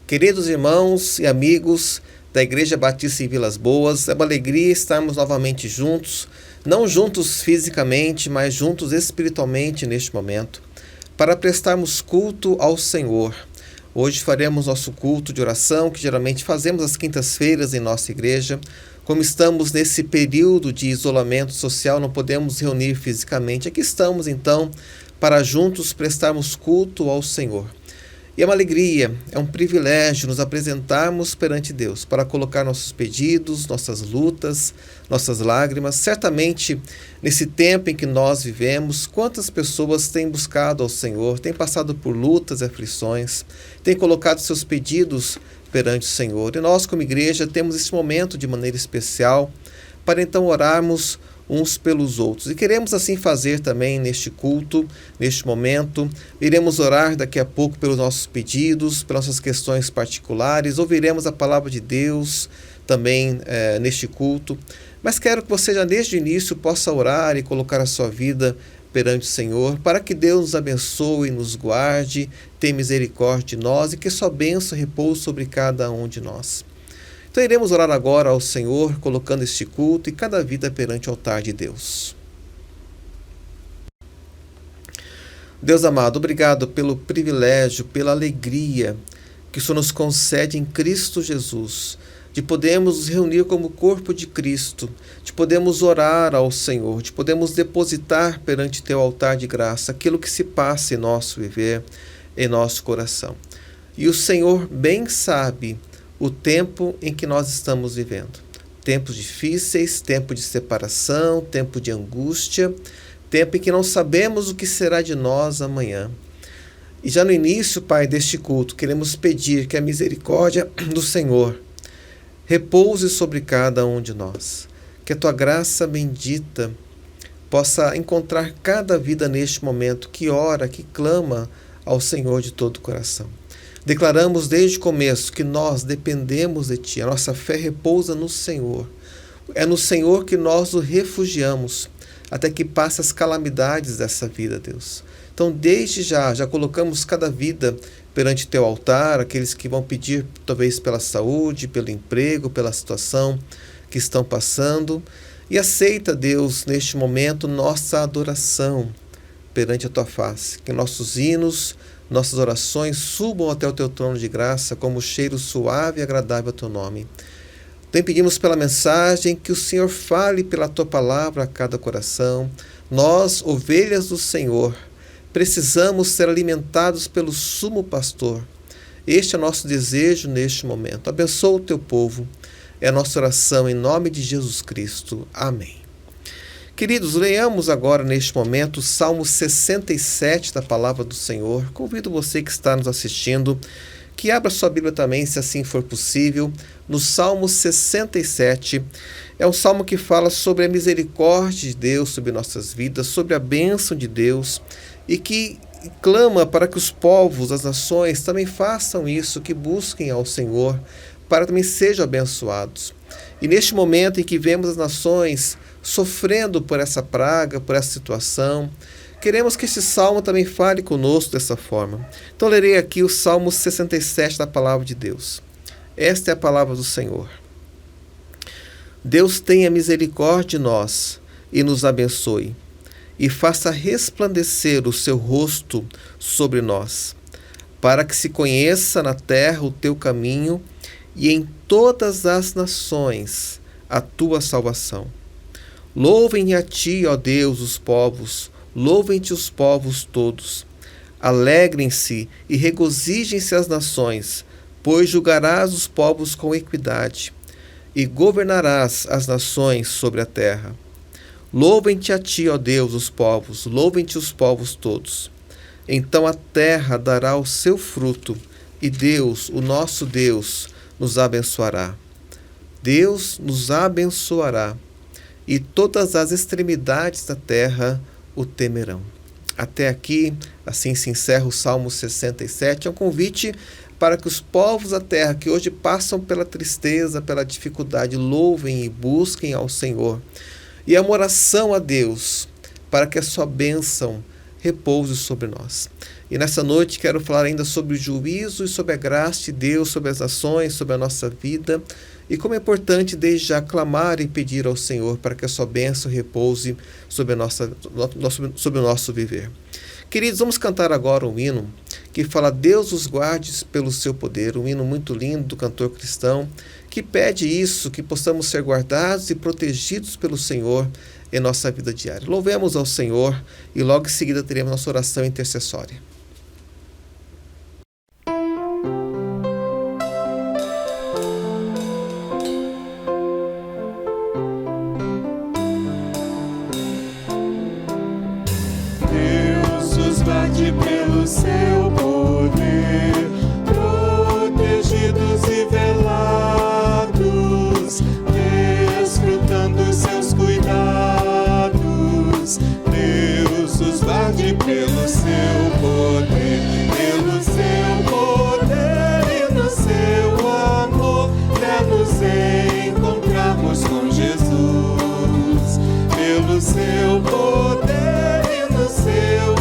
Queridos irmãos e amigos da Igreja Batista em Vilas Boas, é uma alegria estarmos novamente juntos, não juntos fisicamente, mas juntos espiritualmente neste momento, para prestarmos culto ao Senhor. Hoje faremos nosso culto de oração, que geralmente fazemos às quintas-feiras em nossa igreja. Como estamos nesse período de isolamento social, não podemos reunir fisicamente. Aqui estamos, então, para juntos prestarmos culto ao Senhor. E é uma alegria, é um privilégio nos apresentarmos perante Deus, para colocar nossos pedidos, nossas lutas, nossas lágrimas. Certamente, nesse tempo em que nós vivemos, quantas pessoas têm buscado ao Senhor, têm passado por lutas e aflições, têm colocado seus pedidos perante o Senhor. E nós, como igreja, temos esse momento de maneira especial para então orarmos uns pelos outros. E queremos assim fazer também neste culto, neste momento. Iremos orar daqui a pouco pelos nossos pedidos, pelas nossas questões particulares, ouviremos a palavra de Deus também neste culto. Mas quero que você já desde o início possa orar e colocar a sua vida perante o Senhor, para que Deus nos abençoe, nos guarde, tenha misericórdia de nós e que sua bênção repouse sobre cada um de nós. Então iremos orar agora ao Senhor, colocando este culto e cada vida perante o altar de Deus. Deus amado, obrigado pelo privilégio, pela alegria que o Senhor nos concede em Cristo Jesus, de podermos nos reunir como corpo de Cristo, de podermos orar ao Senhor, de podermos depositar perante Teu altar de graça aquilo que se passa em nosso viver, em nosso coração. E o Senhor bem sabe o tempo em que nós estamos vivendo. Tempos difíceis, tempo de separação, tempo de angústia, tempo em que não sabemos o que será de nós amanhã. E já no início, Pai, deste culto, queremos pedir que a misericórdia do Senhor repouse sobre cada um de nós. Que a Tua graça bendita possa encontrar cada vida neste momento que ora, que clama ao Senhor de todo o coração. Declaramos desde o começo que nós dependemos de Ti, a nossa fé repousa no Senhor. É no Senhor que nós nos refugiamos, até que passe as calamidades dessa vida, Deus. Então, desde já colocamos cada vida perante Teu altar, aqueles que vão pedir talvez pela saúde, pelo emprego, pela situação que estão passando. E aceita, Deus, neste momento, nossa adoração perante a Tua face. Que nossos hinos, nossas orações subam até o Teu trono de graça como cheiro suave e agradável ao Teu nome. Também pedimos pela mensagem que o Senhor fale pela Tua palavra a cada coração. Nós, ovelhas do Senhor, precisamos ser alimentados pelo sumo pastor. Este é nosso desejo neste momento. Abençoa o Teu povo. É a nossa oração em nome de Jesus Cristo. Amém. Queridos, leiamos agora neste momento o Salmo 67 da Palavra do Senhor. Convido você que está nos assistindo que abra sua Bíblia também, se assim for possível, no Salmo 67. É um salmo que fala sobre a misericórdia de Deus sobre nossas vidas, sobre a bênção de Deus e que clama para que os povos, as nações também façam isso, que busquem ao Senhor para também sejam abençoados. E neste momento em que vemos as nações sofrendo por essa praga, por essa situação, queremos que esse salmo também fale conosco dessa forma. Então lerei aqui o Salmo 67 da Palavra de Deus. Esta é a palavra do Senhor. Deus tenha misericórdia de nós e nos abençoe, e faça resplandecer o seu rosto sobre nós, para que se conheça na terra o teu caminho e em todas as nações a tua salvação. Louvem a Ti, ó Deus, os povos, louvem-te os povos todos. Alegrem-se e regozijem-se as nações, pois julgarás os povos com equidade e governarás as nações sobre a terra. Louvem-te a Ti, ó Deus, os povos, louvem-te os povos todos. Então a terra dará o seu fruto e Deus, o nosso Deus, nos abençoará. Deus nos abençoará e todas as extremidades da terra o temerão. Até aqui, assim se encerra o Salmo 67. É um convite para que os povos da terra que hoje passam pela tristeza, pela dificuldade, louvem e busquem ao Senhor. E é uma oração a Deus para que a sua bênção repouse sobre nós. E nessa noite quero falar ainda sobre o juízo e sobre a graça de Deus, sobre as ações, sobre a nossa vida, e como é importante desde já clamar e pedir ao Senhor para que a sua bênção repouse sobre o nosso viver. Queridos, vamos cantar agora um hino que fala: Deus os guarde pelo seu poder, um hino muito lindo do cantor cristão, que pede isso, que possamos ser guardados e protegidos pelo Senhor em nossa vida diária. Louvemos ao Senhor e logo em seguida teremos nossa oração intercessória. Deus os guarde pelo seu poder, protegidos e velados, desfrutando seus cuidados. Deus os guarde pelo seu poder, e no seu amor, até nos encontrarmos com Jesus. Pelo seu poder e no seu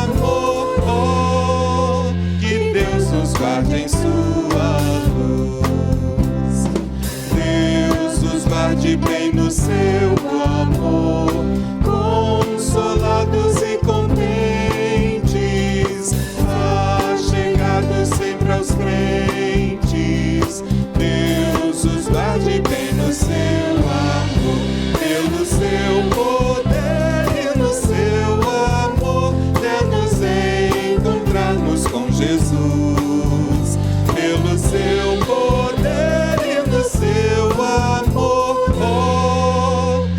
amor, que Deus nos guarde em sua luz. Deus os guarde bem no seu amor, consolados e contentes, achegados sempre aos crentes. Deus os guarde bem no seu amor, pelo seu poder e no seu amor, até nos encontrarmos com Jesus. Pelo seu poder e no seu amor,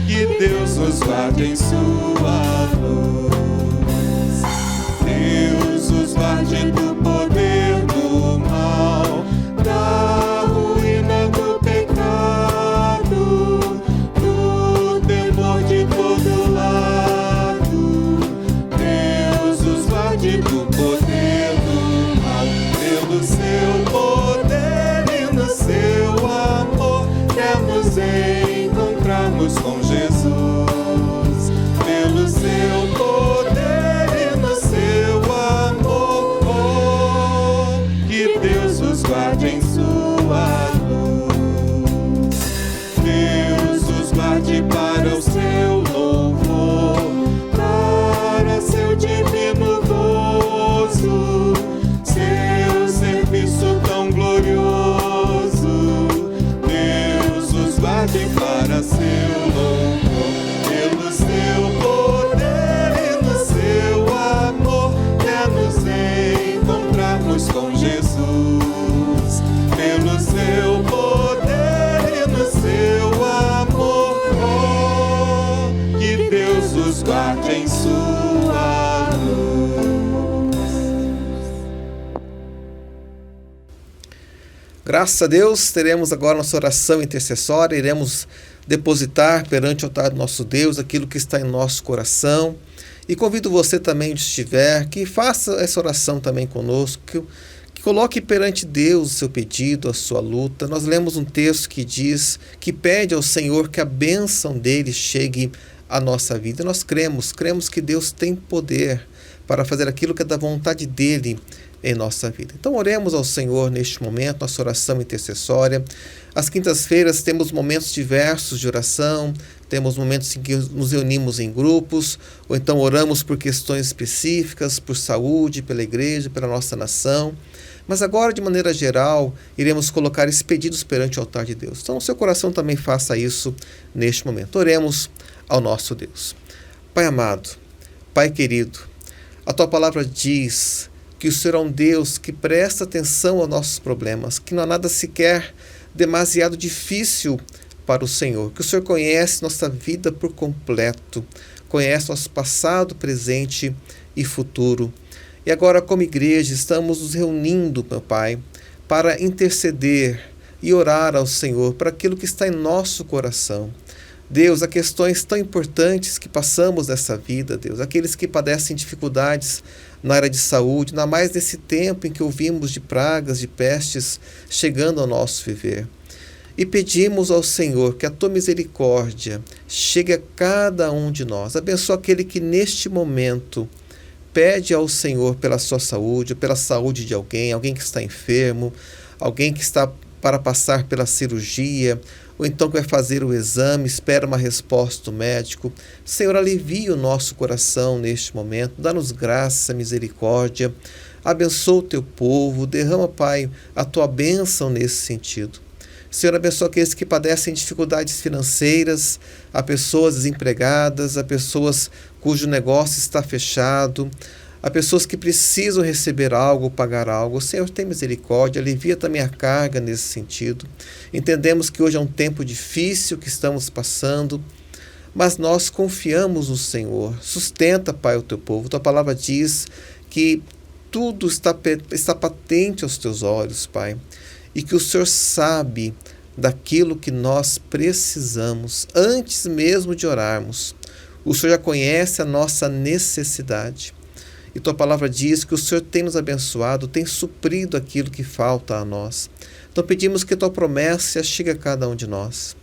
que Deus os guarde em sua luz. Deus os guarde do poder do mal, da ruína do pecado, do temor de todo lado. Deus os guarde do poder do mal, pelo seu poder e no seu amor, até nos encontrarmos com Jesus. Pelo seu poder e no seu amor, que Deus os guarde em sua luz. Deus os guarde para o seu louvor, para seu divino gozo, seu serviço tão glorioso. Deus os guarde para seu louvor, pelo seu poder e no seu amor, até nos encontrarmos com Jesus. Pelo seu poder e no seu amor, que Deus os guarde em sua luz. Graças a Deus, teremos agora nossa oração intercessória, iremos depositar perante o altar do nosso Deus aquilo que está em nosso coração. E convido você também, onde estiver, que faça essa oração também conosco, que coloque perante Deus o seu pedido, a sua luta. Nós lemos um texto que diz, que pede ao Senhor que a bênção dele chegue à nossa vida. Nós cremos que Deus tem poder para fazer aquilo que é da vontade dele em nossa vida. Então oremos ao Senhor neste momento, nossa oração intercessória. Às quintas-feiras temos momentos diversos de oração, temos momentos em que nos reunimos em grupos, ou então oramos por questões específicas, por saúde, pela igreja, pela nossa nação. Mas agora, de maneira geral, iremos colocar esses pedidos perante o altar de Deus. Então, o seu coração também faça isso neste momento. Oremos ao nosso Deus. Pai amado, Pai querido, a Tua palavra diz que o Senhor é um Deus que presta atenção aos nossos problemas, que não há nada sequer demasiado difícil para o Senhor, que o Senhor conhece nossa vida por completo, conhece nosso passado, presente e futuro. E agora, como igreja, estamos nos reunindo, meu Pai, para interceder e orar ao Senhor para aquilo que está em nosso coração. Deus, há questões tão importantes que passamos nessa vida, Deus, aqueles que padecem dificuldades na área de saúde, ainda mais nesse tempo em que ouvimos de pragas, de pestes chegando ao nosso viver. E pedimos ao Senhor que a Tua misericórdia chegue a cada um de nós. Abençoa aquele que neste momento pede ao Senhor pela sua saúde, pela saúde de alguém que está enfermo, alguém que está para passar pela cirurgia, ou então que vai fazer o exame, espera uma resposta do médico. Senhor, alivia o nosso coração neste momento, dá-nos graça, misericórdia, abençoa o teu povo, derrama, Pai, a tua bênção nesse sentido. Senhor, abençoa aqueles que padecem dificuldades financeiras, a pessoas desempregadas, a pessoas cujo negócio está fechado, a pessoas que precisam receber algo, pagar algo. Senhor, tem misericórdia, alivia também a carga nesse sentido. Entendemos que hoje é um tempo difícil que estamos passando, mas nós confiamos no Senhor. Sustenta, Pai, o teu povo. Tua palavra diz que tudo está patente aos teus olhos, Pai, e que o Senhor sabe daquilo que nós precisamos antes mesmo de orarmos. O Senhor já conhece a nossa necessidade. E tua palavra diz que o Senhor tem nos abençoado, tem suprido aquilo que falta a nós. Então pedimos que tua promessa chegue a cada um de nós.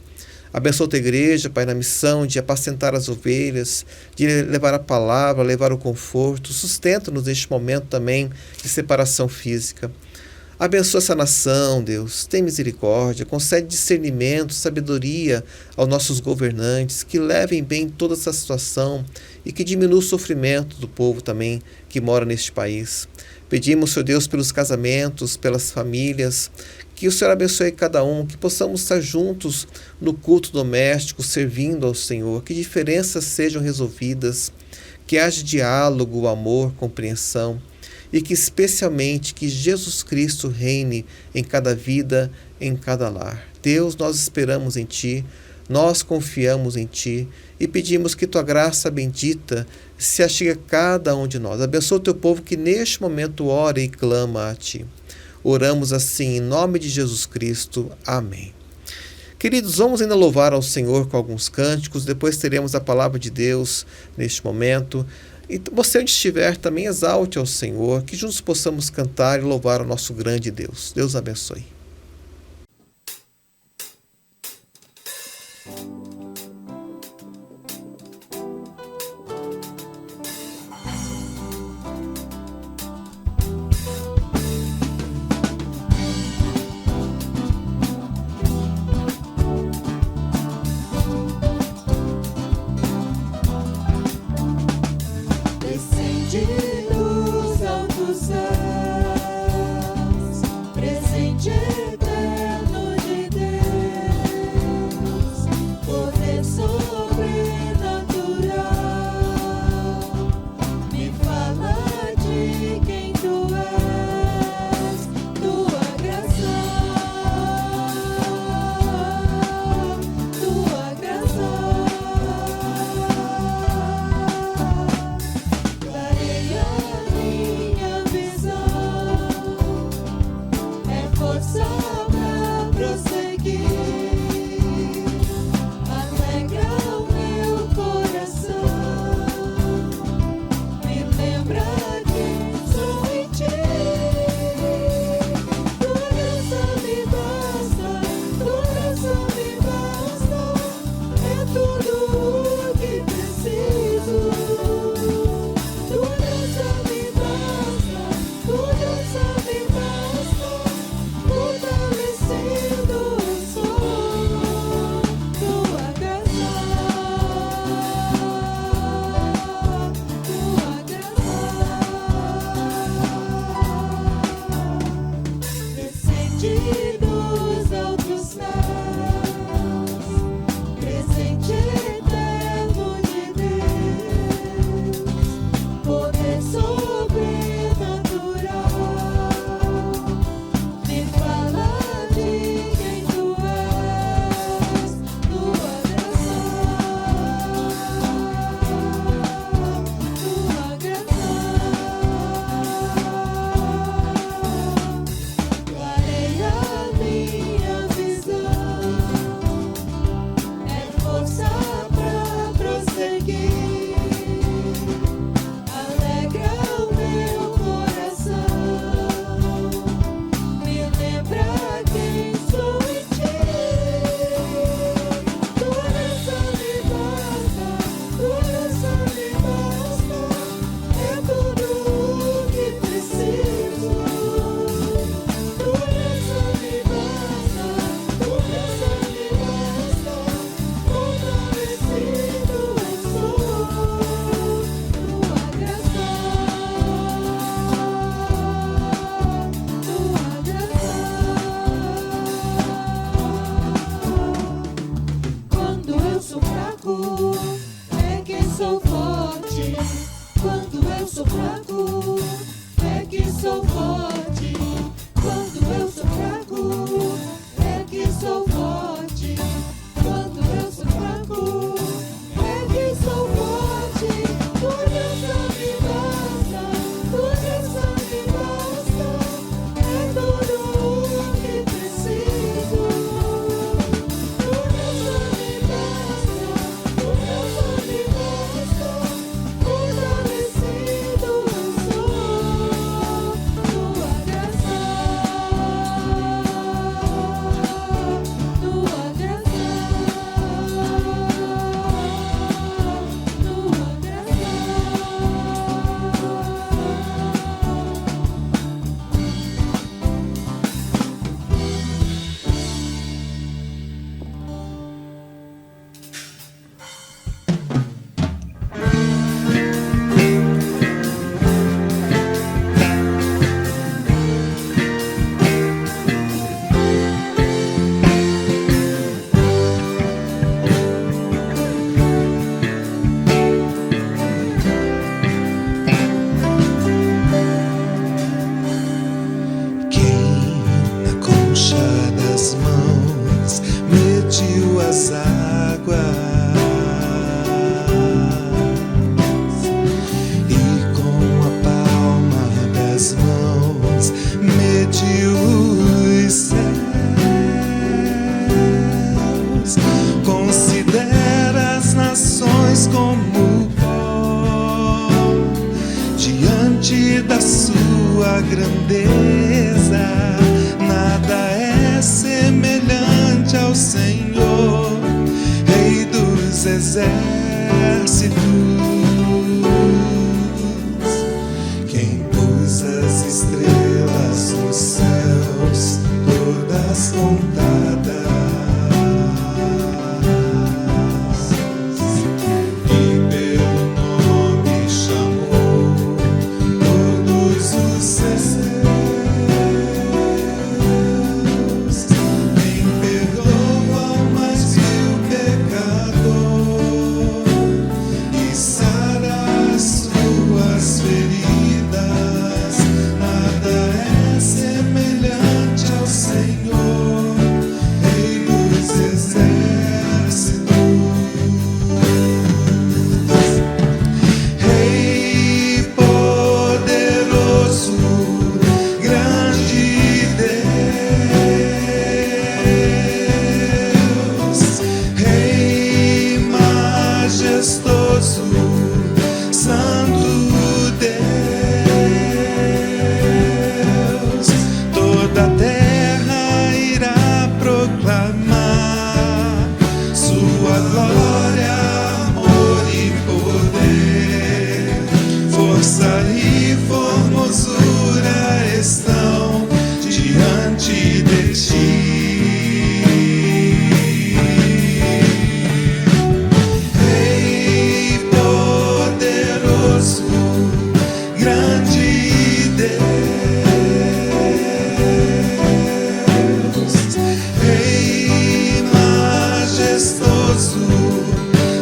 Abençoa a tua igreja, Pai, na missão de apacentar as ovelhas, de levar a palavra, levar o conforto. Sustenta-nos neste momento também de separação física. Abençoa essa nação, Deus, tem misericórdia, concede discernimento, sabedoria aos nossos governantes, que levem bem toda essa situação e que diminua o sofrimento do povo também que mora neste país. Pedimos, Senhor Deus, pelos casamentos, pelas famílias, que o Senhor abençoe cada um, que possamos estar juntos no culto doméstico, servindo ao Senhor, que diferenças sejam resolvidas, que haja diálogo, amor, compreensão, e que especialmente que Jesus Cristo reine em cada vida, em cada lar. Deus, nós esperamos em Ti, nós confiamos em Ti e pedimos que Tua graça bendita se achegue a cada um de nós. Abençoa o Teu povo que neste momento ora e clama a Ti. Oramos assim em nome de Jesus Cristo. Amém. Queridos, vamos ainda louvar ao Senhor com alguns cânticos, depois teremos a palavra de Deus neste momento. E você onde estiver também exalte ao Senhor, que juntos possamos cantar e louvar o nosso grande Deus. Deus abençoe. Nos altos céus, presente fraco, é que sou forte. Quando eu sou fraco, é que sou forte. Quando eu sou fraco, é que sou forte. Tua graça me basta, tua graça me basta. É tudo o que preciso. Tua graça me basta, tua graça me basta. Fortalecido eu sou, tua graça, tua graça, Quem na concha das mãos mediu as águas e com a palma das mãos mediu os céus. Considera as nações como pó diante da sua grandeza. Nada é semelhante ao Senhor, Rei dos exércitos. Quem pôs as estrelas nos céus, todas contadas, e pelo nome chamou todos os seus. Quem perdoa o mais vil pecador e sara as suas feridas. Nada é semelhante ao Senhor, Rei dos exércitos. Rei poderoso, grande Deus, Rei majestoso, Santo Deus. Toda a terra irá proclamar sua glória, amor e poder. Força e formosura estão diante de ti. Rei poderoso, grande Deus, Rei majestoso,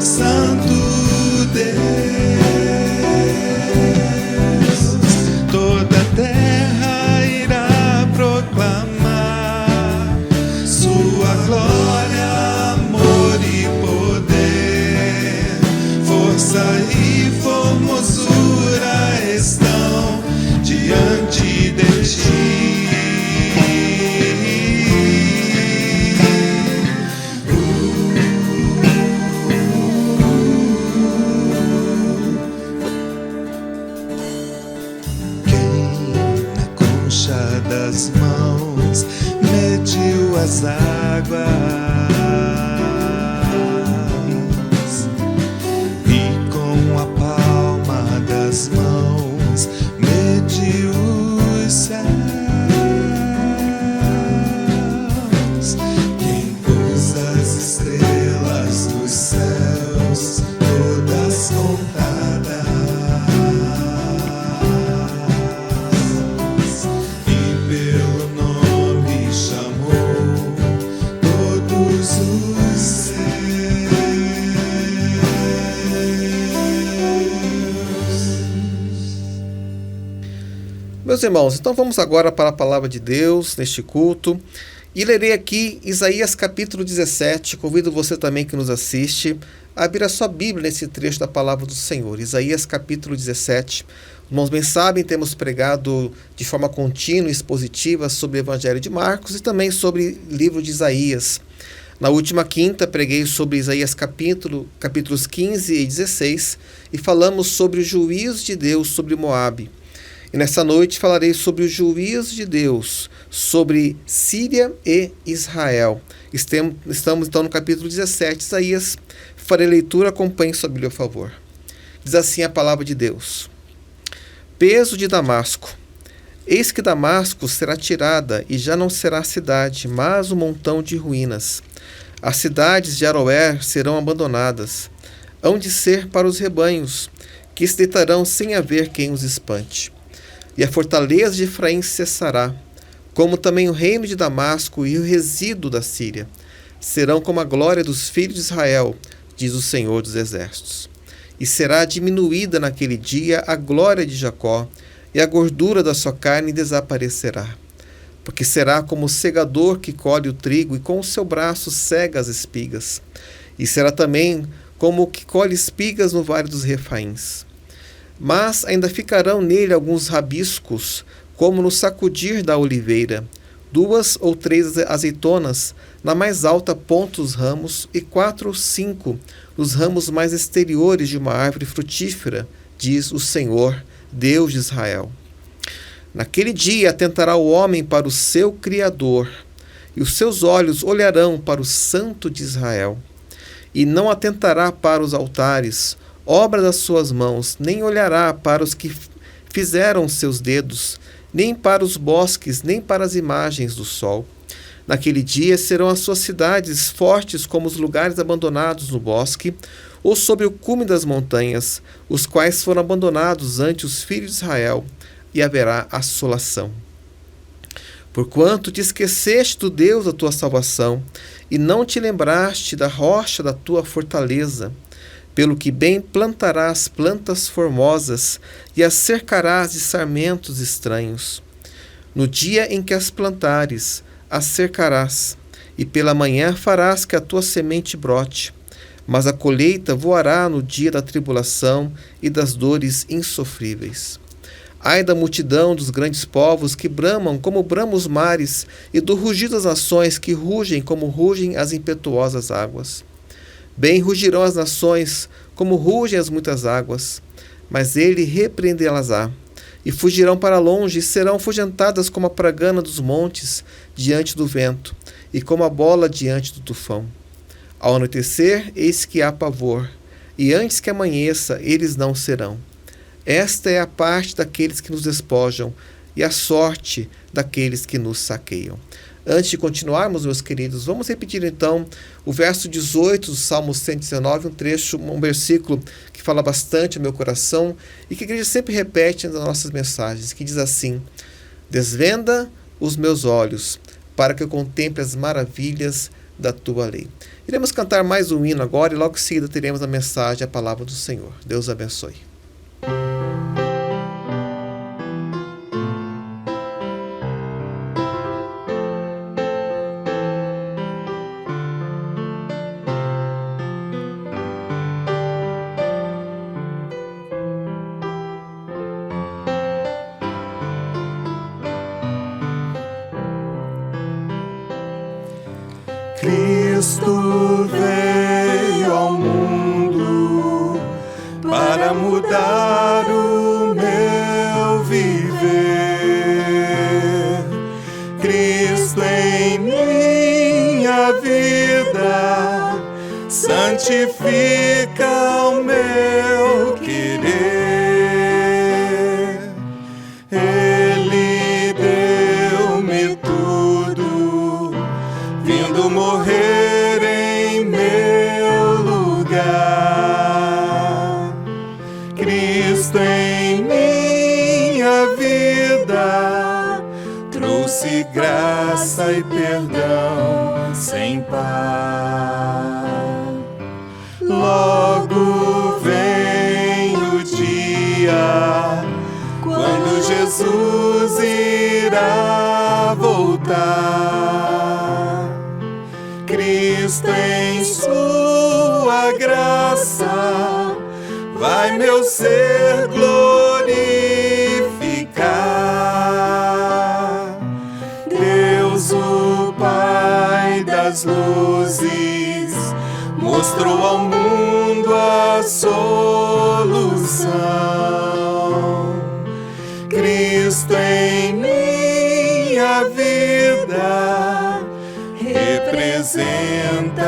Santo Deus. Toda a terra irá proclamar sua glória, amor e poder. Força e formosura estão diante de ti. Quem na concha das mãos mediu as águas e com a palma das mãos mediu os céus. Quem pôs as estrelas dos céus, todas contadas, e pelo nome chamou todos Meus irmãos, então vamos agora para a palavra de Deus neste culto. E lerei aqui Isaías capítulo 17. Convido você também que nos assiste a abrir a sua Bíblia nesse trecho da palavra do Senhor. Isaías capítulo 17. Os irmãos bem sabem, temos pregado de forma contínua e expositiva sobre o Evangelho de Marcos e também sobre o livro de Isaías. Na última quinta, preguei sobre Isaías capítulos 15 e 16 e falamos sobre o juízo de Deus sobre Moabe. E nessa noite falarei sobre o juízo de Deus sobre Síria e Israel. Estamos então no capítulo 17 de Isaías. Farei leitura, acompanhe sua Bíblia, por favor. Diz assim a palavra de Deus. Peso de Damasco. Eis que Damasco será tirada e já não será cidade, mas um montão de ruínas. As cidades de Aroer serão abandonadas. Hão de ser para os rebanhos, que se deitarão sem haver quem os espante. E a fortaleza de Efraim cessará, como também o reino de Damasco e o resíduo da Síria. Serão como a glória dos filhos de Israel, diz o Senhor dos Exércitos. E será diminuída naquele dia a glória de Jacó, e a gordura da sua carne desaparecerá. Porque será como o segador que colhe o trigo e com o seu braço cega as espigas. E será também como o que colhe espigas no vale dos Refaíns. Mas ainda ficarão nele alguns rabiscos, como no sacudir da oliveira, 2 ou 3 azeitonas, na mais alta ponta os ramos, e 4 ou 5 os ramos mais exteriores de uma árvore frutífera, diz o Senhor, Deus de Israel. Naquele dia atentará o homem para o seu Criador, e os seus olhos olharão para o Santo de Israel, e não atentará para os altares, obra das suas mãos, nem olhará para os que fizeram seus dedos, nem para os bosques, nem para as imagens do sol. Naquele dia serão as suas cidades fortes como os lugares abandonados no bosque, ou sobre o cume das montanhas, os quais foram abandonados ante os filhos de Israel, e haverá assolação. Porquanto te esqueceste do Deus da tua salvação, e não te lembraste da rocha da tua fortaleza, pelo que bem plantarás plantas formosas e as cercarás de sarmentos estranhos. No dia em que as plantares, as cercarás, e pela manhã farás que a tua semente brote. Mas a colheita voará no dia da tribulação e das dores insofríveis. Ai da multidão dos grandes povos que bramam como bramam os mares, e do rugido das nações que rugem como rugem as impetuosas águas. Bem rugirão as nações, como rugem as muitas águas, mas ele repreendê-las-á, e fugirão para longe, e serão afugentadas como a pragana dos montes diante do vento, e como a bola diante do tufão. Ao anoitecer, eis que há pavor, e antes que amanheça, eles não serão. Esta é a parte daqueles que nos despojam, e a sorte daqueles que nos saqueiam. Antes de continuarmos, meus queridos, vamos repetir então o verso 18 do Salmo 119, um versículo que fala bastante ao meu coração e que a igreja sempre repete nas nossas mensagens, que diz assim: desvenda os meus olhos, para que eu contemple as maravilhas da tua lei. Iremos cantar mais um hino agora e logo em seguida teremos a mensagem, a palavra do Senhor. Deus abençoe. Cristo veio ao mundo para mudar o meu viver. Cristo em minha vida santifica o meu querer. Ele deu-me tudo, vindo morrer em meu lugar. Cristo em minha vida trouxe graça e perdão sem par. Logo vem o dia quando Jesus irá voltar. Cristo em sua graça vai meu ser glorificar. Deus, o Pai das luzes, mostrou ao mundo a solução. Cristo em minha vida representa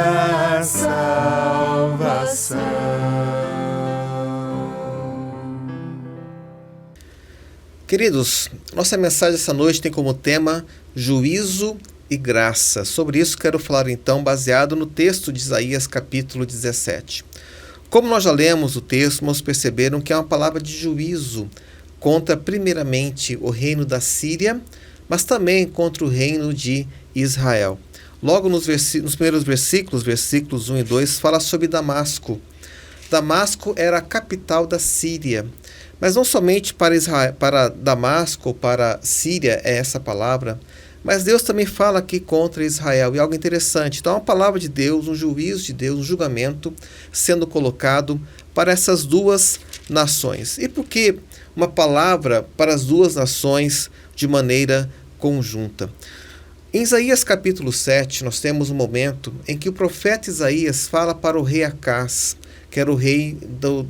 a salvação. Queridos, nossa mensagem essa noite tem como tema juízo e graça. Sobre isso quero falar então baseado no texto de Isaías capítulo 17. Como nós já lemos o texto, vamos perceberam que é uma palavra de juízo contra primeiramente o reino da Síria, mas também contra o reino de Israel. Logo nos primeiros versículos 1 e 2, fala sobre Damasco. Damasco era a capital da Síria. Mas não somente para Damasco ou para Síria é essa palavra, mas Deus também fala aqui contra Israel. E algo interessante, então é uma palavra de Deus, um juízo de Deus, um julgamento sendo colocado para essas duas nações. E por que uma palavra para as duas nações de maneira conjunta? Em Isaías capítulo 7, nós temos um momento em que o profeta Isaías fala para o rei Acaz, que era o rei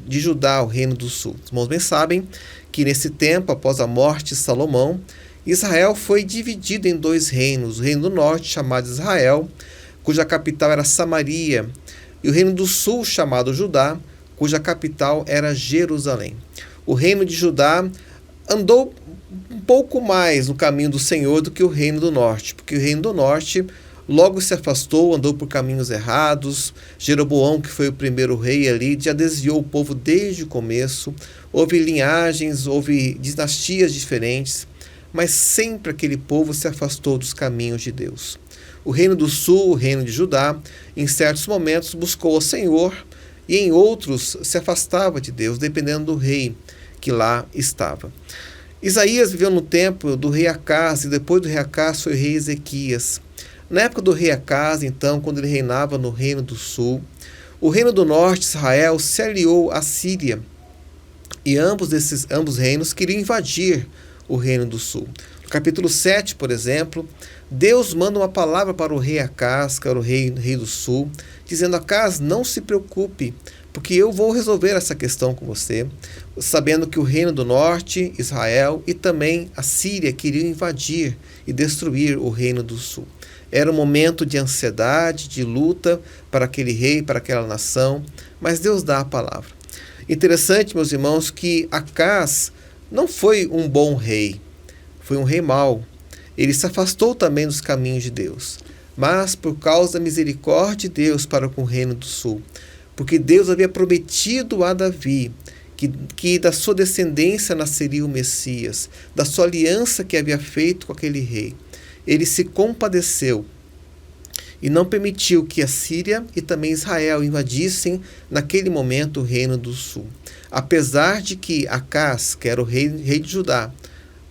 de Judá, o reino do sul. Os irmãos bem sabem que nesse tempo, após a morte de Salomão, Israel foi dividido em dois reinos. O reino do norte, chamado Israel, cuja capital era Samaria, e o reino do sul, chamado Judá, cuja capital era Jerusalém. O reino de Judá andou um pouco mais no caminho do Senhor do que o reino do norte, porque o reino do norte logo se afastou, andou por caminhos errados. Jeroboão, que foi o primeiro rei ali, já desviou o povo desde o começo. Houve linhagens, houve dinastias diferentes, mas sempre aquele povo se afastou dos caminhos de Deus. O reino do sul, o reino de Judá, em certos momentos buscou o Senhor e em outros se afastava de Deus, dependendo do rei que lá estava. Isaías viveu no tempo do rei Acaz e depois do rei Acaz foi o rei Ezequias. Na época do rei Acaz, então, quando ele reinava no reino do sul, o reino do norte, Israel, se aliou à Síria. E ambos reinos queriam invadir o reino do sul. No capítulo 7, por exemplo, Deus manda uma palavra para o rei Acaz, que era o rei do sul, dizendo: Acaz, não se preocupe, porque eu vou resolver essa questão com você, sabendo que o reino do norte, Israel, e também a Síria queriam invadir e destruir o reino do sul. Era um momento de ansiedade, de luta para aquele rei, para aquela nação, mas Deus dá a palavra. Interessante, meus irmãos, que Acaz não foi um bom rei, foi um rei mau. Ele se afastou também dos caminhos de Deus, mas por causa da misericórdia de Deus para com o reino do sul, porque Deus havia prometido a Davi que da sua descendência nasceria o Messias, da sua aliança que havia feito com aquele rei. Ele se compadeceu e não permitiu que a Síria e também Israel invadissem naquele momento o reino do sul. Apesar de que Acaz, que era o rei de Judá,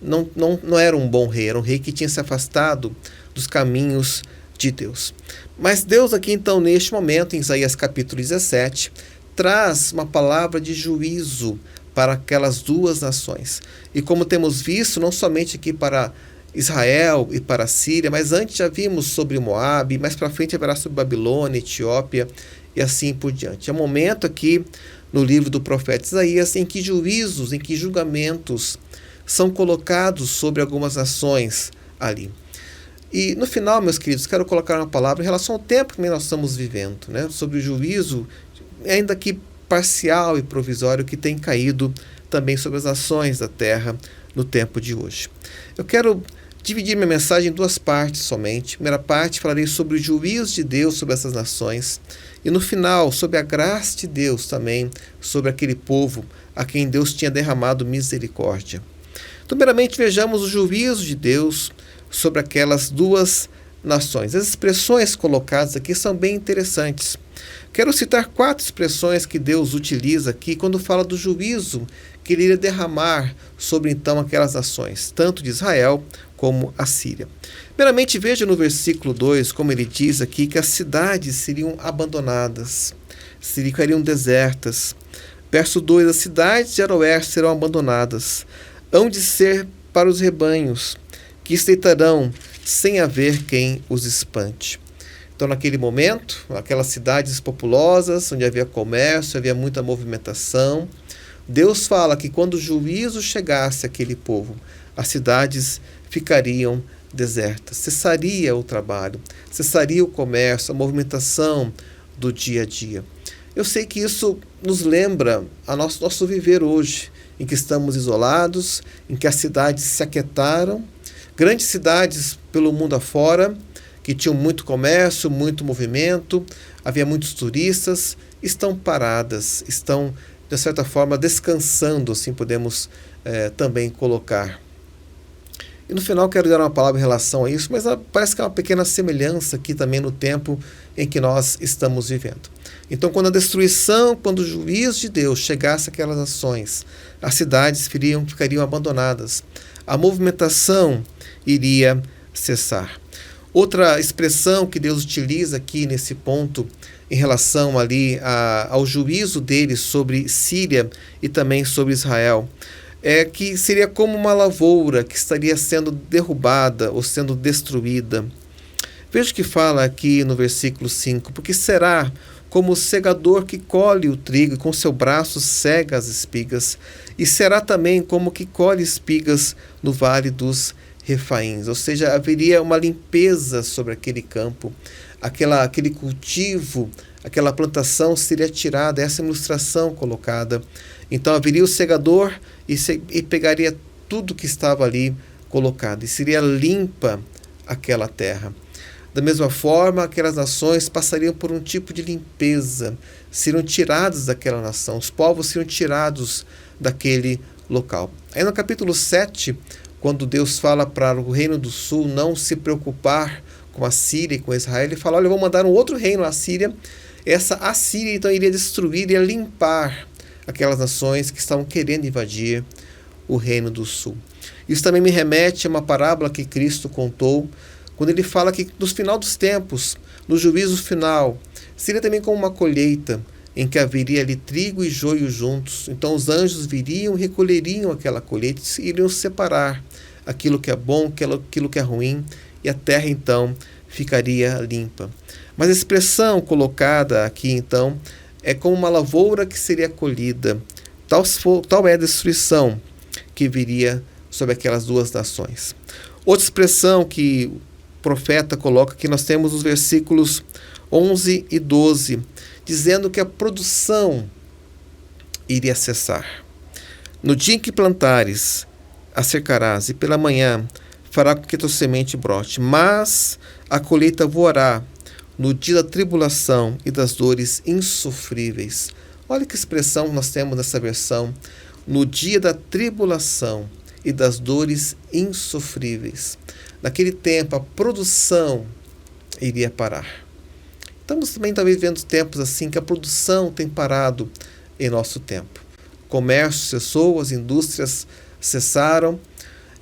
não era um bom rei, era um rei que tinha se afastado dos caminhos de Deus. Mas Deus aqui então, neste momento, em Isaías capítulo 17, traz uma palavra de juízo para aquelas duas nações. E como temos visto, não somente aqui para Israel e para a Síria, mas antes já vimos sobre Moabe, mais para frente haverá sobre Babilônia, Etiópia e assim por diante. É um momento aqui no livro do profeta Isaías em que juízos, em que julgamentos são colocados sobre algumas nações ali. E no final, meus queridos, quero colocar uma palavra em relação ao tempo que nós estamos vivendo, né? Sobre o juízo, ainda que parcial e provisório, que tem caído também sobre as nações da terra no tempo de hoje. Eu quero dividir minha mensagem em duas partes somente. Primeira parte, falarei sobre o juízo de Deus sobre essas nações. E no final, sobre a graça de Deus também, sobre aquele povo a quem Deus tinha derramado misericórdia. Primeiramente, vejamos o juízo de Deus sobre aquelas duas nações. As expressões colocadas aqui são bem interessantes. Quero citar 4 expressões que Deus utiliza aqui quando fala do juízo que ele iria derramar sobre então aquelas nações, tanto de Israel como a Síria. Primeiramente, veja no versículo 2 como ele diz aqui que as cidades seriam abandonadas, ficariam desertas. Verso 2, as cidades de Aroer serão abandonadas, hão de ser para os rebanhos, que se deitarão sem haver quem os espante. Então, naquele momento, aquelas cidades populosas, onde havia comércio, havia muita movimentação, Deus fala que quando o juízo chegasse àquele povo, as cidades ficariam desertas, cessaria o trabalho, cessaria o comércio, a movimentação do dia a dia. Eu sei que isso nos lembra a nosso viver hoje, em que estamos isolados, em que as cidades se aquietaram, grandes cidades pelo mundo afora, que tinham muito comércio, muito movimento, havia muitos turistas, estão paradas, estão, de certa forma, descansando, assim podemos também colocar. E no final quero dar uma palavra em relação a isso, mas parece que há uma pequena semelhança aqui também no tempo em que nós estamos vivendo. Então, quando a destruição, quando o juízo de Deus chegasse àquelas nações, as cidades ficariam abandonadas, a movimentação iria cessar. Outra expressão que Deus utiliza aqui nesse ponto, em relação ali ao juízo dele sobre Síria e também sobre Israel, é que seria como uma lavoura que estaria sendo derrubada ou sendo destruída. Veja o que fala aqui no versículo 5, porque será como o segador que colhe o trigo e com seu braço cega as espigas, e será também como que colhe espigas no vale dos Refaíns, ou seja, haveria uma limpeza sobre aquele campo, aquele cultivo, aquela plantação seria tirada, essa ilustração colocada. Então haveria o segador e pegaria tudo que estava ali colocado, e seria limpa aquela terra. Da mesma forma, aquelas nações passariam por um tipo de limpeza, seriam tirados daquela nação, os povos seriam tirados daquele local. Aí no capítulo 7, quando Deus fala para o reino do sul não se preocupar com a Síria e com Israel, ele fala, olha, eu vou mandar um outro reino, a Síria. Essa Assíria então iria destruir, iria limpar aquelas nações que estavam querendo invadir o reino do sul. Isso também me remete a uma parábola que Cristo contou, quando ele fala que no final dos tempos, no juízo final, seria também como uma colheita, em que haveria ali trigo e joio juntos. Então os anjos viriam e recolheriam aquela colheita e iriam separar aquilo que é bom, aquilo que é ruim, e a terra então ficaria limpa. Mas a expressão colocada aqui então é como uma lavoura que seria colhida. Tal é a destruição que viria sobre aquelas duas nações. Outra expressão que o profeta coloca, que nós temos os versículos 11 e 12, dizendo que a produção iria cessar. No dia em que plantares, a cercarás, e pela manhã fará com que tua semente brote, mas a colheita voará no dia da tribulação e das dores insofríveis. Olha que expressão nós temos nessa versão, no dia da tribulação e das dores insofríveis. Naquele tempo, a produção iria parar. Estamos também talvez vivendo tempos assim que a produção tem parado em nosso tempo. O comércio cessou, as indústrias cessaram,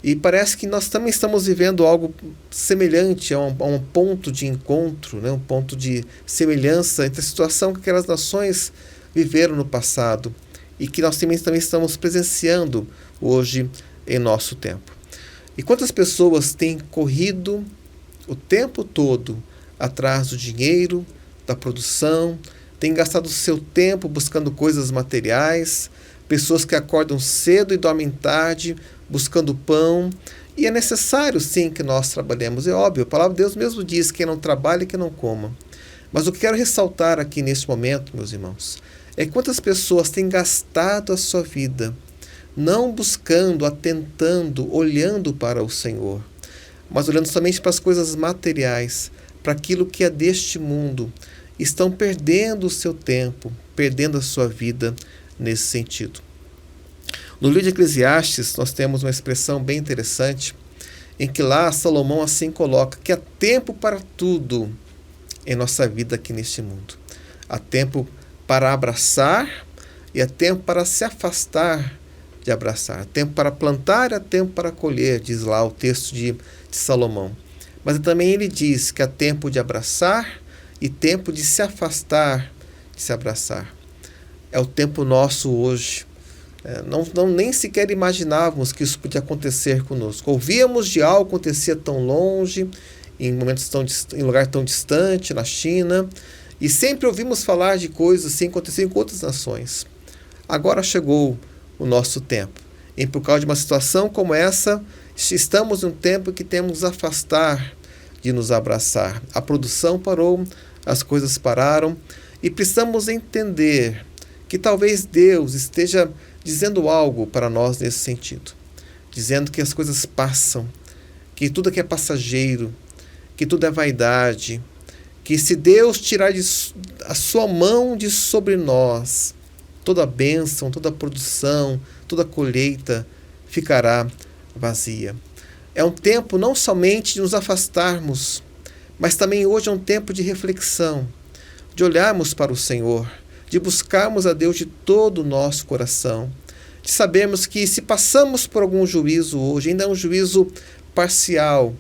e parece que nós também estamos vivendo algo semelhante a um ponto de encontro, né? Um ponto de semelhança entre a situação que aquelas nações viveram no passado e que nós também estamos presenciando hoje em nosso tempo. E quantas pessoas têm corrido o tempo todo atrás do dinheiro, da produção, têm gastado seu tempo buscando coisas materiais, pessoas que acordam cedo e dormem tarde, buscando pão, e é necessário sim que nós trabalhemos, é óbvio, a palavra de Deus mesmo diz, quem não trabalha que não coma. Mas o que quero ressaltar aqui neste momento, meus irmãos, é quantas pessoas têm gastado a sua vida, não buscando, atentando, olhando para o Senhor, mas olhando somente para as coisas materiais, para aquilo que é deste mundo, estão perdendo o seu tempo, perdendo a sua vida nesse sentido. No livro de Eclesiastes, nós temos uma expressão bem interessante, em que lá Salomão assim coloca que há tempo para tudo em nossa vida aqui neste mundo. Há tempo para abraçar e há tempo para se afastar de abraçar. Há tempo para plantar e há tempo para colher, diz lá o texto de Salomão. Mas também ele diz que há tempo de abraçar e tempo de se afastar de se abraçar. É o tempo nosso hoje. Nem sequer imaginávamos que isso podia acontecer conosco. Ouvíamos de algo que acontecia tão longe, em lugar tão distante, na China, e sempre ouvimos falar de coisas assim acontecendo em outras nações. Agora chegou o nosso tempo. E por causa de uma situação como essa, estamos em um tempo que temos que nos afastar de nos abraçar. A produção parou, as coisas pararam, e precisamos entender que talvez Deus esteja dizendo algo para nós nesse sentido. Dizendo que as coisas passam, que tudo aqui é passageiro, que tudo é vaidade, que se Deus tirar a sua mão de sobre nós, toda a bênção, toda a produção, toda a colheita ficará vazia. É um tempo não somente de nos afastarmos, mas também hoje é um tempo de reflexão, de olharmos para o Senhor, de buscarmos a Deus de todo o nosso coração, de sabermos que se passamos por algum juízo hoje, ainda é um juízo parcial,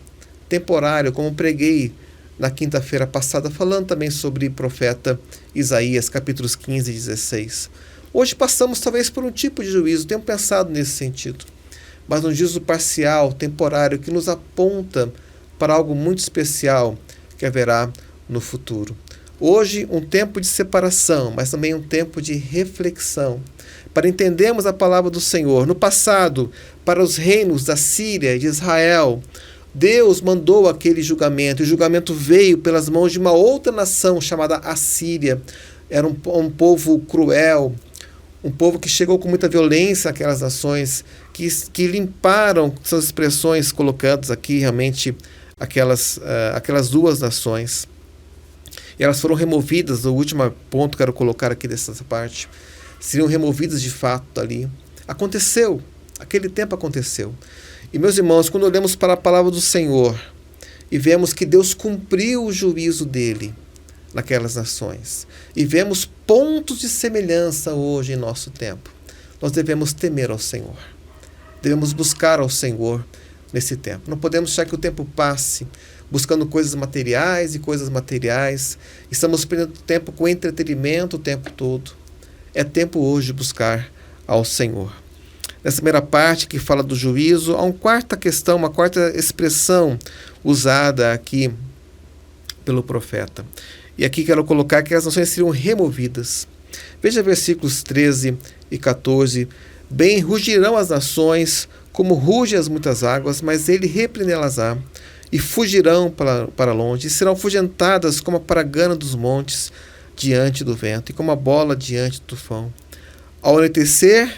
temporário, como preguei na quinta-feira passada, falando também sobre o profeta Isaías, capítulos 15 e 16. Hoje passamos talvez por um tipo de juízo, tenho pensado nesse sentido, mas um juízo parcial, temporário, que nos aponta para algo muito especial que haverá no futuro. Hoje, um tempo de separação, mas também um tempo de reflexão, para entendermos a palavra do Senhor. No passado, para os reinos da Síria e de Israel, Deus mandou aquele julgamento, e o julgamento veio pelas mãos de uma outra nação chamada Assíria. Era um povo cruel, um povo que chegou com muita violência àquelas nações, que limparam, são as expressões colocadas aqui, realmente, aquelas duas nações. E elas foram removidas, o último ponto que quero colocar aqui dessa parte, seriam removidas de fato dali. Aconteceu, aquele tempo aconteceu. E meus irmãos, quando olhamos para a palavra do Senhor e vemos que Deus cumpriu o juízo dele naquelas nações, e vemos pontos de semelhança hoje em nosso tempo, nós devemos temer ao Senhor. Devemos buscar ao Senhor nesse tempo. Não podemos deixar que o tempo passe buscando coisas materiais e coisas materiais. Estamos perdendo tempo com entretenimento o tempo todo. É tempo hoje de buscar ao Senhor. Nessa primeira parte que fala do juízo, há uma quarta questão, uma quarta expressão usada aqui pelo profeta. E aqui quero colocar que as nações seriam removidas. Veja versículos 13 e 14. Bem rugirão as nações, como rugem as muitas águas, mas ele repreendê-las-á, e fugirão para longe, e serão afugentadas como a paragana dos montes diante do vento, e como a bola diante do tufão. Ao anoitecer,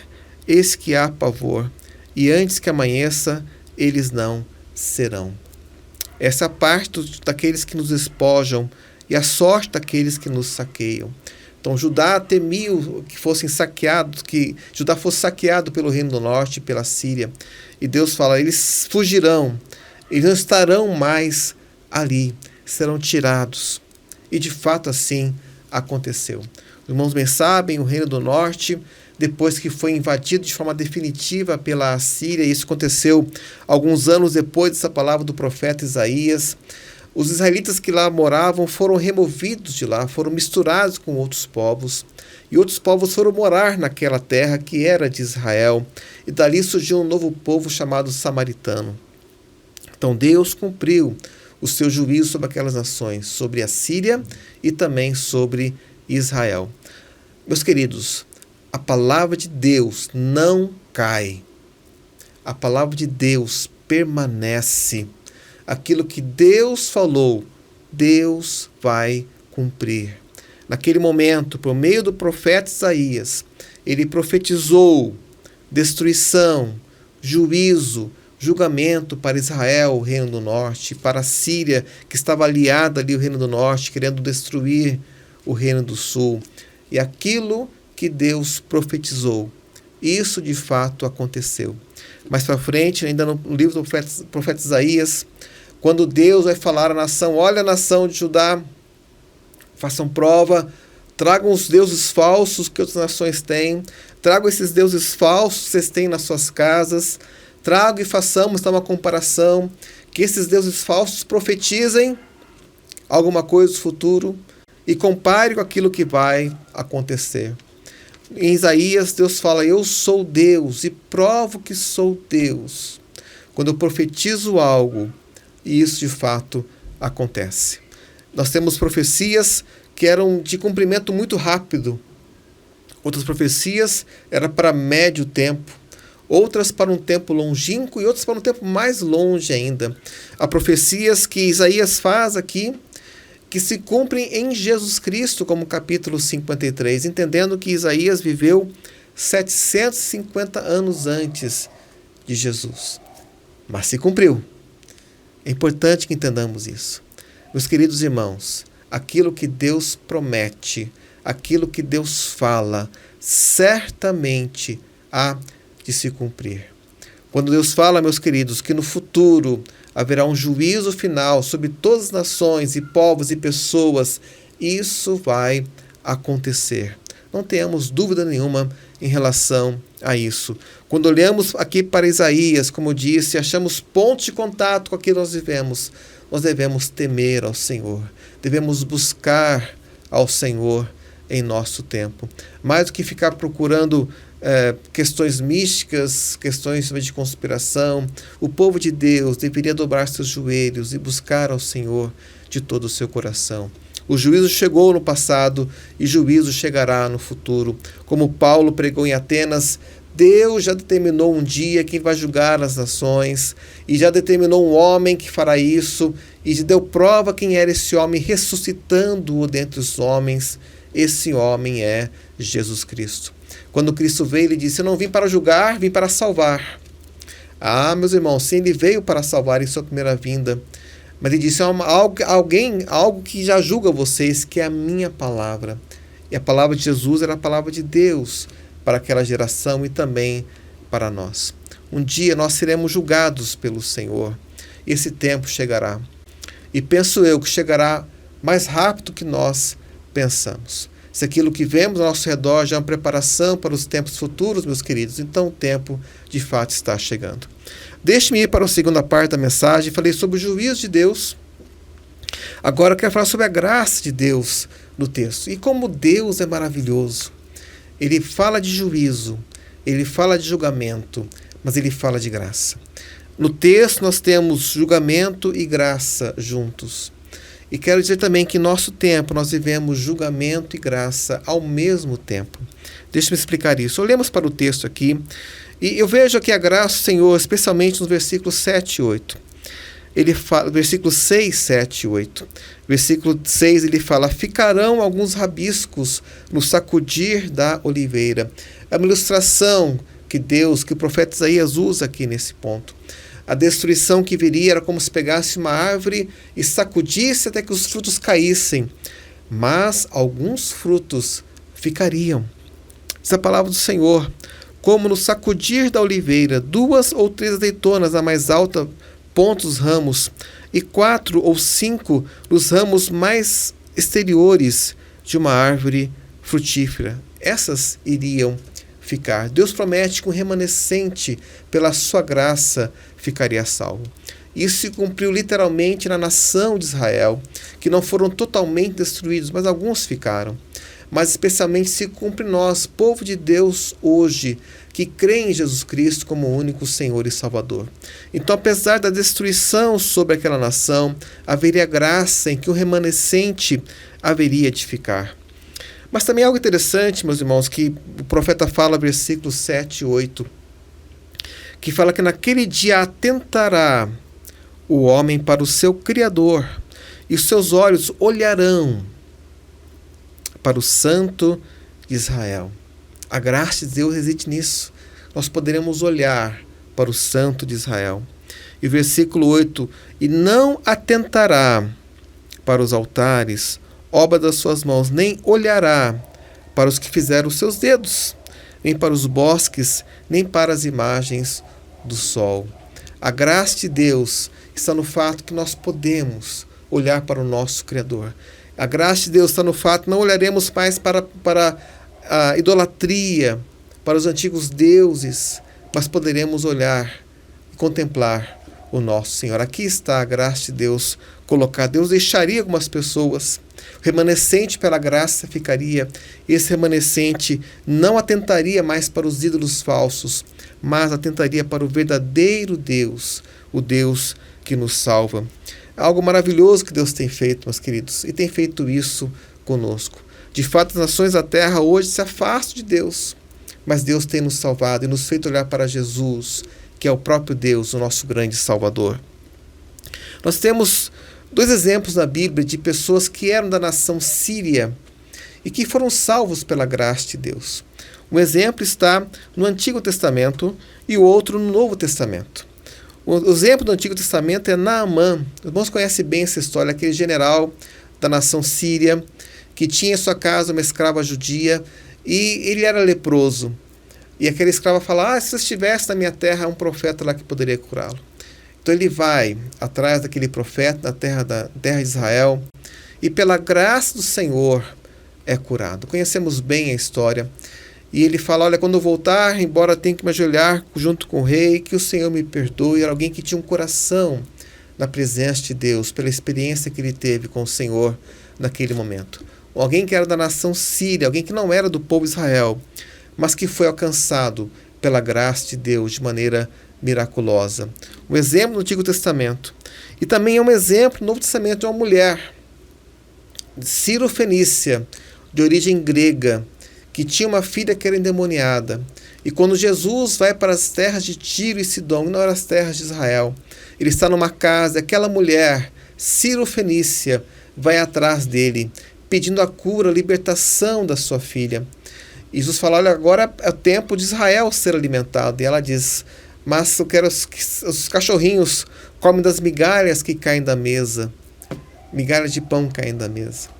eis que há pavor, e antes que amanheça, eles não serão. Essa é a parte daqueles que nos despojam, e a sorte daqueles que nos saqueiam. Então Judá temia que fossem saqueados, que Judá fosse saqueado pelo reino do norte, pela Síria. E Deus fala, eles fugirão, eles não estarão mais ali, serão tirados. E de fato assim aconteceu. Os irmãos bem sabem, o reino do norte, depois que foi invadido de forma definitiva pela Assíria, isso aconteceu alguns anos depois dessa palavra do profeta Isaías, os israelitas que lá moravam foram removidos de lá, foram misturados com outros povos, e outros povos foram morar naquela terra que era de Israel, e dali surgiu um novo povo chamado samaritano. Então Deus cumpriu o seu juízo sobre aquelas nações, sobre a Síria e também sobre Israel. Meus queridos, a palavra de Deus não cai. A palavra de Deus permanece. Aquilo que Deus falou, Deus vai cumprir. Naquele momento, por meio do profeta Isaías, ele profetizou destruição, juízo, julgamento para Israel, o reino do norte, para a Síria, que estava aliada ali, o reino do norte, querendo destruir o reino do sul. E aquilo que Deus profetizou, isso de fato aconteceu. Mais para frente, ainda no livro do profeta Isaías, quando Deus vai falar à nação, olha a nação de Judá, façam prova, Tragam os deuses falsos que outras nações têm. Tragam esses deuses falsos que vocês têm nas suas casas. Tragam e façamos uma comparação. Que esses deuses falsos profetizem alguma coisa do futuro e compare com aquilo que vai acontecer. Em Isaías, Deus fala: eu sou Deus e provo que sou Deus quando eu profetizo algo, e isso de fato acontece. Nós temos profecias que eram de cumprimento muito rápido. Outras profecias eram para médio tempo. Outras para um tempo longínquo e outras para um tempo mais longe ainda. Há profecias que Isaías faz aqui que se cumprem em Jesus Cristo, como capítulo 53, entendendo que Isaías viveu 750 anos antes de Jesus. Mas se cumpriu. É importante que entendamos isso. Meus queridos irmãos, aquilo que Deus promete, aquilo que Deus fala, certamente há de se cumprir. Quando Deus fala, meus queridos, que no futuro haverá um juízo final sobre todas as nações e povos e pessoas, isso vai acontecer. Não tenhamos dúvida nenhuma em relação a isso. Quando olhamos aqui para Isaías, como eu disse, achamos pontos de contato com aquilo que nós vivemos, nós devemos temer ao Senhor, devemos buscar ao Senhor em nosso tempo. Mais do que ficar procurando questões místicas, questões de conspiração, o povo de Deus deveria dobrar seus joelhos e buscar ao Senhor de todo o seu coração. O juízo chegou no passado e juízo chegará no futuro. Como Paulo pregou em Atenas, Deus já determinou um dia quem vai julgar as nações, e já determinou um homem que fará isso, e deu prova quem era esse homem, ressuscitando-o dentre os homens. Esse homem é Jesus Cristo. Quando Cristo veio, ele disse: eu não vim para julgar, vim para salvar. Ah, meus irmãos, sim, ele veio para salvar em sua primeira vinda. Mas ele disse algo que já julga vocês, que é a minha palavra. E a palavra de Jesus era a palavra de Deus para aquela geração e também para nós. Um dia nós seremos julgados pelo Senhor. Esse tempo chegará. E penso eu que chegará mais rápido que nós pensamos. Se aquilo que vemos ao nosso redor já é uma preparação para os tempos futuros, meus queridos, então o tempo de fato está chegando. Deixe-me ir para a segunda parte da mensagem. Falei sobre o juízo de Deus. Agora eu quero falar sobre a graça de Deus no texto. E como Deus é maravilhoso. Ele fala de juízo, ele fala de julgamento, mas ele fala de graça. No texto nós temos julgamento e graça juntos. E quero dizer também que em nosso tempo nós vivemos julgamento e graça ao mesmo tempo. Deixa-me explicar isso. Olhemos para o texto aqui. E eu vejo aqui a graça do Senhor, especialmente nos versículos 7 e 8. Ele fala, versículos 6, 7 e 8. Versículo 6 ele fala: ficarão alguns rabiscos no sacudir da oliveira. É uma ilustração que o profeta Isaías usa aqui nesse ponto. A destruição que viria era como se pegasse uma árvore e sacudisse até que os frutos caíssem. Mas alguns frutos ficariam. Essa é a palavra do Senhor. Como no sacudir da oliveira, 2 ou 3 azeitonas na mais alta ponta dos ramos, e 4 ou 5 nos ramos mais exteriores de uma árvore frutífera. Essas iriam ficar. Deus promete que um remanescente, pela sua graça, ficaria salvo. Isso se cumpriu literalmente na nação de Israel, que não foram totalmente destruídos, mas alguns ficaram. Mas especialmente se cumpre nós, povo de Deus, hoje, que crê em Jesus Cristo como o único Senhor e Salvador. Então, apesar da destruição sobre aquela nação, haveria graça em que o remanescente haveria de ficar. Mas também algo interessante, meus irmãos, que o profeta fala, versículos 7 e 8, que fala que naquele dia atentará o homem para o seu Criador, e os seus olhos olharão para o Santo de Israel. A graça de Deus reside nisso. Nós poderemos olhar para o Santo de Israel. E o versículo 8, e não atentará para os altares, obra das suas mãos, nem olhará para os que fizeram os seus dedos, nem para os bosques, nem para as imagens do sol. A graça de Deus está no fato que nós podemos olhar para o nosso Criador. A graça de Deus está no fato, não olharemos mais para a idolatria, para os antigos deuses, mas poderemos olhar e contemplar o nosso Senhor. Aqui está a graça de Deus colocada. Deus deixaria algumas pessoas, o remanescente pela graça ficaria, esse remanescente não atentaria mais para os ídolos falsos, mas atentaria para o verdadeiro Deus, o Deus que nos salva. É algo maravilhoso que Deus tem feito, meus queridos, e tem feito isso conosco. De fato, as nações da terra hoje se afastam de Deus, mas Deus tem nos salvado e nos feito olhar para Jesus, que é o próprio Deus, o nosso grande Salvador. Nós temos 2 exemplos na Bíblia de pessoas que eram da nação síria e que foram salvos pela graça de Deus. Um exemplo está no Antigo Testamento e o outro no Novo Testamento. O exemplo do Antigo Testamento é Naamã. Os irmãos conhecem bem essa história, aquele general da nação síria que tinha em sua casa uma escrava judia e ele era leproso. E aquela escrava fala, se eu estivesse na minha terra, um profeta lá que poderia curá-lo. Então ele vai atrás daquele profeta na terra de Israel e pela graça do Senhor é curado. Conhecemos bem a história. E ele fala, olha, quando eu voltar, embora tenha que me ajoelhar junto com o rei, que o Senhor me perdoe. Era alguém que tinha um coração na presença de Deus, pela experiência que ele teve com o Senhor naquele momento. Alguém que era da nação síria, alguém que não era do povo de Israel, mas que foi alcançado pela graça de Deus de maneira miraculosa. Um exemplo no Antigo Testamento. E também é um exemplo no Novo Testamento de uma mulher, Ciro-fenícia, de origem grega, que tinha uma filha que era endemoniada. E quando Jesus vai para as terras de Tiro e Sidom, não eram as terras de Israel, ele está numa casa, aquela mulher, Ciro-fenícia, vai atrás dele, pedindo a cura, a libertação da sua filha. E Jesus fala, olha, agora é o tempo de Israel ser alimentado. E ela diz, mas eu quero que os cachorrinhos comem das migalhas que caem da mesa. Migalhas de pão caem da mesa.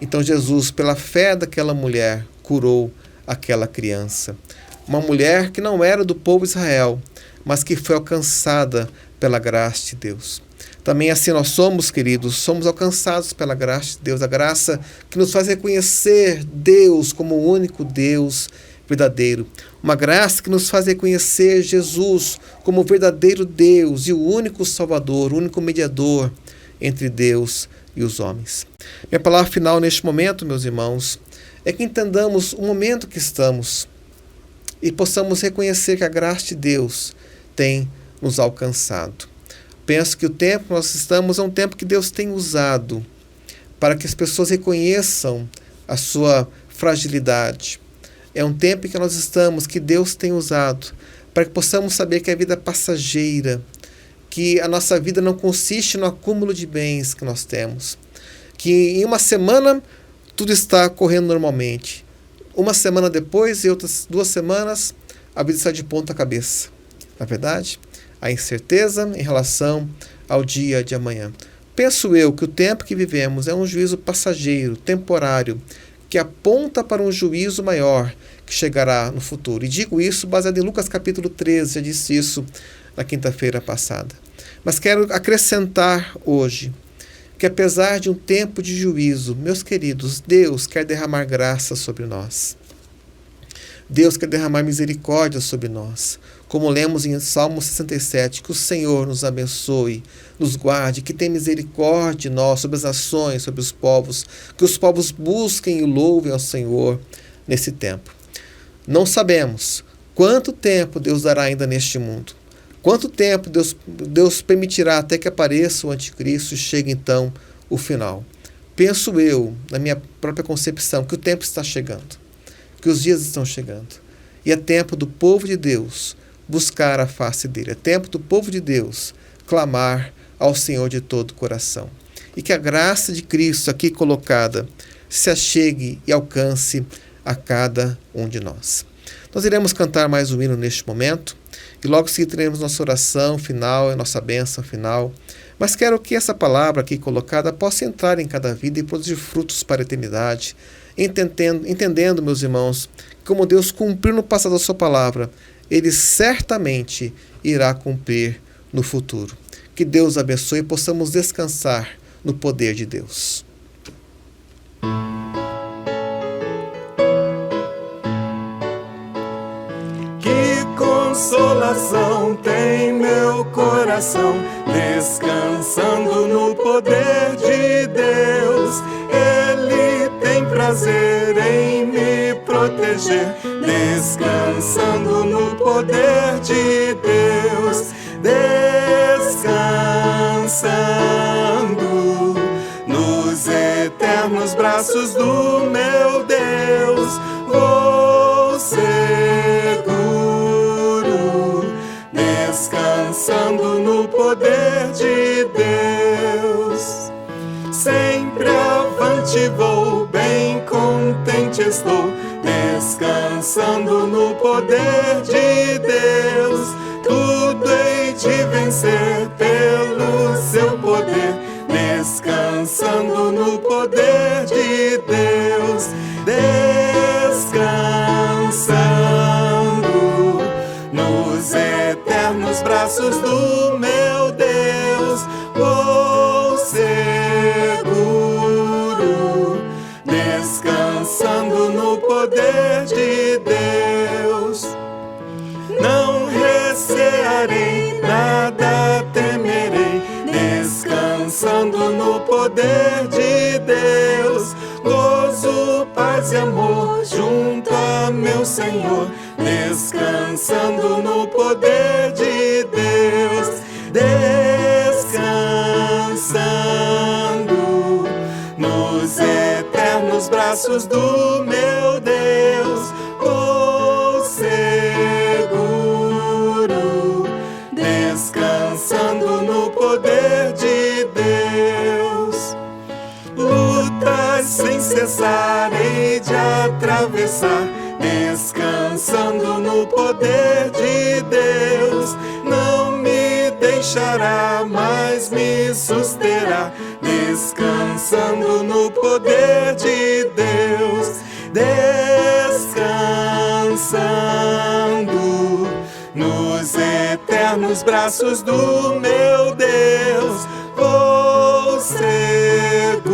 Então Jesus, pela fé daquela mulher, curou aquela criança. Uma mulher que não era do povo de Israel, mas que foi alcançada pela graça de Deus. Também assim nós somos, queridos, somos alcançados pela graça de Deus, a graça que nos faz reconhecer Deus como o único Deus verdadeiro. Uma graça que nos faz reconhecer Jesus como o verdadeiro Deus e o único Salvador, o único mediador entre Deus e os homens. Minha palavra final neste momento, meus irmãos, é que entendamos o momento que estamos e possamos reconhecer que a graça de Deus tem nos alcançado. Penso que o tempo que nós estamos é um tempo que Deus tem usado para que as pessoas reconheçam a sua fragilidade. É um tempo em que nós estamos, que Deus tem usado para que possamos saber que a vida é passageira, que a nossa vida não consiste no acúmulo de bens que nós temos, que em uma semana tudo está correndo normalmente. Uma semana depois e outras 2 semanas, a vida está de ponta cabeça. Na verdade, a incerteza em relação ao dia de amanhã. Penso eu que o tempo que vivemos é um juízo passageiro, temporário, que aponta para um juízo maior que chegará no futuro. E digo isso baseado em Lucas capítulo 13, já disse isso na quinta-feira passada. Mas quero acrescentar hoje que apesar de um tempo de juízo, meus queridos, Deus quer derramar graça sobre nós. Deus quer derramar misericórdia sobre nós. Como lemos em Salmo 67, que o Senhor nos abençoe, nos guarde, que tenha misericórdia de nós, sobre as nações, sobre os povos, que os povos busquem e louvem ao Senhor nesse tempo. Não sabemos quanto tempo Deus dará ainda neste mundo. Quanto tempo Deus permitirá até que apareça o anticristo e chegue então o final. Penso eu, na minha própria concepção, que o tempo está chegando, que os dias estão chegando. E é tempo do povo de Deus buscar a face dele. É tempo do povo de Deus clamar ao Senhor de todo o coração. E que a graça de Cristo aqui colocada se achegue e alcance a cada um de nós. Nós iremos cantar mais um hino neste momento e logo seguir teremos nossa oração final e nossa bênção final. Mas quero que essa palavra aqui colocada possa entrar em cada vida e produzir frutos para a eternidade, entendendo, meus irmãos, que como Deus cumpriu no passado a sua palavra, Ele certamente irá cumprir no futuro. Que Deus abençoe e possamos descansar no poder de Deus. Que consolação tem meu coração, descansando no poder de Deus. Ele tem prazer em me proteger, descansando no poder de Deus. Descansando nos eternos braços do meu Deus. Vou seguro, descansando no poder de Deus. Sempre avante vou, bem contente estou, descansando no poder de Deus. Tudo hei de vencer pelo seu poder, descansando no poder de Deus. Descansando nos eternos braços do meu Deus. Vou seguro, descansando no poder de Deus. Não recearei, nada temerei, descansando no poder de Deus. Gozo, paz e amor junto a meu Senhor, descansando no poder de Deus. Descansando nos eternos braços do meu Deus. Vou seguro, descansando no poder de Deus. Lutas sem cessar hei de atravessar, descansando no poder de Deus. Não me deixará, mas me susterá, descansando no poder de Deus. Descansando nos eternos braços do meu Deus. Vou seguro,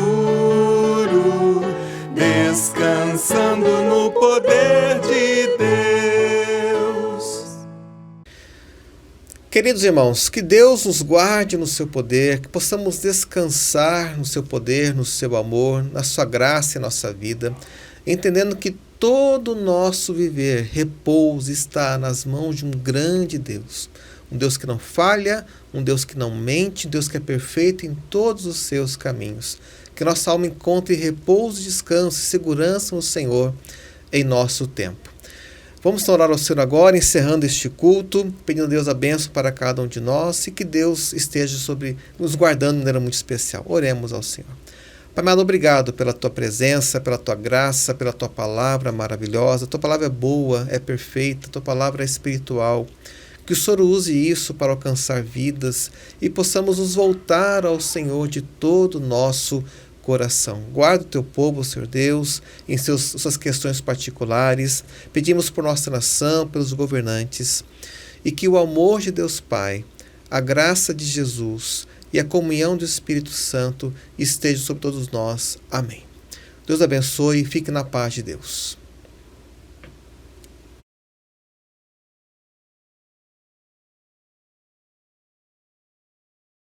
descansando no poder de Deus. Queridos irmãos, que Deus nos guarde no seu poder, que possamos descansar no seu poder, no seu amor, na sua graça em nossa vida, entendendo que todo o nosso viver, repouso, está nas mãos de um grande Deus. Um Deus que não falha, um Deus que não mente, um Deus que é perfeito em todos os seus caminhos. Que nossa alma encontre repouso, descanso e segurança no Senhor em nosso tempo. Vamos orar ao Senhor agora, encerrando este culto, pedindo a Deus a bênção para cada um de nós e que Deus esteja nos guardando de maneira muito especial. Oremos ao Senhor. Pai amado, obrigado pela tua presença, pela tua graça, pela tua palavra maravilhosa. Tua palavra é boa, é perfeita, tua palavra é espiritual. Que o Senhor use isso para alcançar vidas e possamos nos voltar ao Senhor de todo o nosso coração. Guarda o teu povo, Senhor Deus, em suas questões particulares. Pedimos por nossa nação, pelos governantes, e que o amor de Deus Pai, a graça de Jesus e a comunhão do Espírito Santo esteja sobre todos nós. Amém. Deus abençoe e fique na paz de Deus.